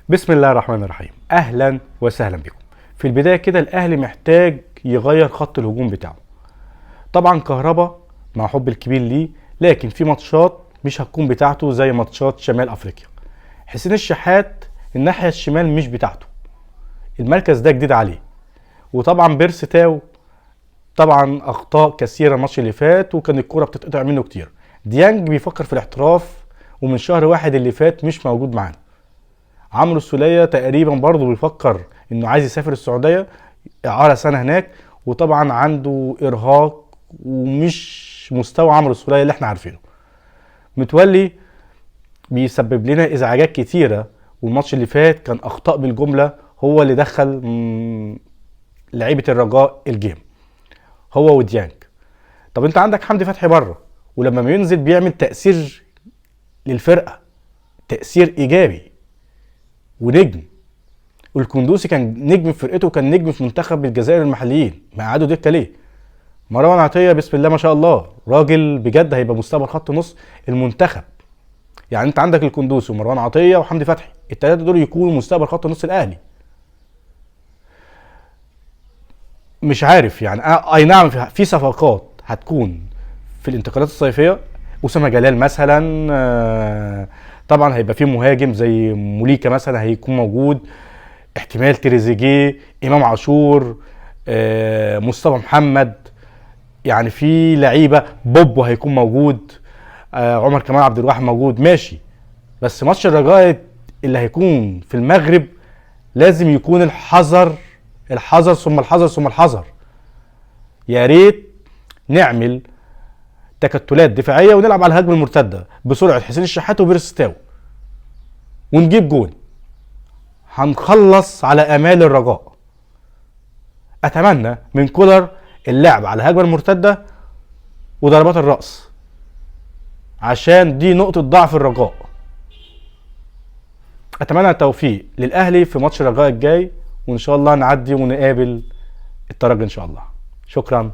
بسم الله الرحمن الرحيم. اهلا وسهلا بكم. في البدايه كده الاهلي محتاج يغير خط الهجوم بتاعه. طبعا كهربا مع حب الكبير ليه، لكن في ماتشات مش هتكون بتاعته زي ماتشات شمال افريقيا. حسين الشحات الناحيه الشمال مش بتاعته، المركز ده جديد عليه. وطبعا بيرس تاو طبعا اخطاء كثيره الماتش اللي فات، وكان الكوره بتتقطع منه كتير. ديانج بيفكر في الاحتراف، ومن شهر واحد اللي فات مش موجود معانا. عمرو السولية تقريبا برضه بيفكر انه عايز يسافر السعودية اعارة سنة هناك، وطبعا عنده ارهاق ومش مستوى عمرو السولية اللي احنا عارفينه. متولي بيسبب لنا ازعاجات كتيرة، والماتش اللي فات كان اخطاء بالجملة، هو اللي دخل لعيبة الرجاء الجيم، هو وديانج. طب انت عندك حمدي فتحي بره، ولما بينزل بيعمل تأثير للفرقة، تأثير ايجابي ونجم. والكندوسي كان نجم في فرقته، وكان نجم في منتخب الجزائر المحليين، ما قعدوا دكه ليه؟ مروان عطيه بسم الله ما شاء الله، راجل بجد هيبقى مستقبل خط نص المنتخب. يعني انت عندك الكندوسي ومروان عطيه وحمدي فتحي، الثلاثه دول يكونوا مستقبل خط نص الاهلي. مش عارف يعني اي نعم في صفقات هتكون في الانتقالات الصيفيه، اسامه جلال مثلا، طبعا هيبقى في مهاجم زي موليكا مثلا هيكون موجود، احتمال تريزيجيه، امام عاشور، مصطفى محمد، يعني في لعيبه، بوبو هيكون موجود، عمر كمال عبد الواحد موجود، ماشي. بس ماتش الرجاء اللي هيكون في المغرب لازم يكون الحذر، الحذر ثم الحذر ثم الحذر. يا ريت نعمل تكتلات دفاعيه ونلعب على الهجمه المرتده بسرعه حسين الشحات وبيرس تاو ونجيب جول، هنخلص على امال الرجاء. اتمنى من كولر اللعب على الهجمه المرتده وضربات الراس، عشان دي نقطه ضعف الرجاء. اتمنى التوفيق للاهلي في ماتش الرجاء الجاي، وان شاء الله نعدي ونقابل الترجي ان شاء الله. شكرا.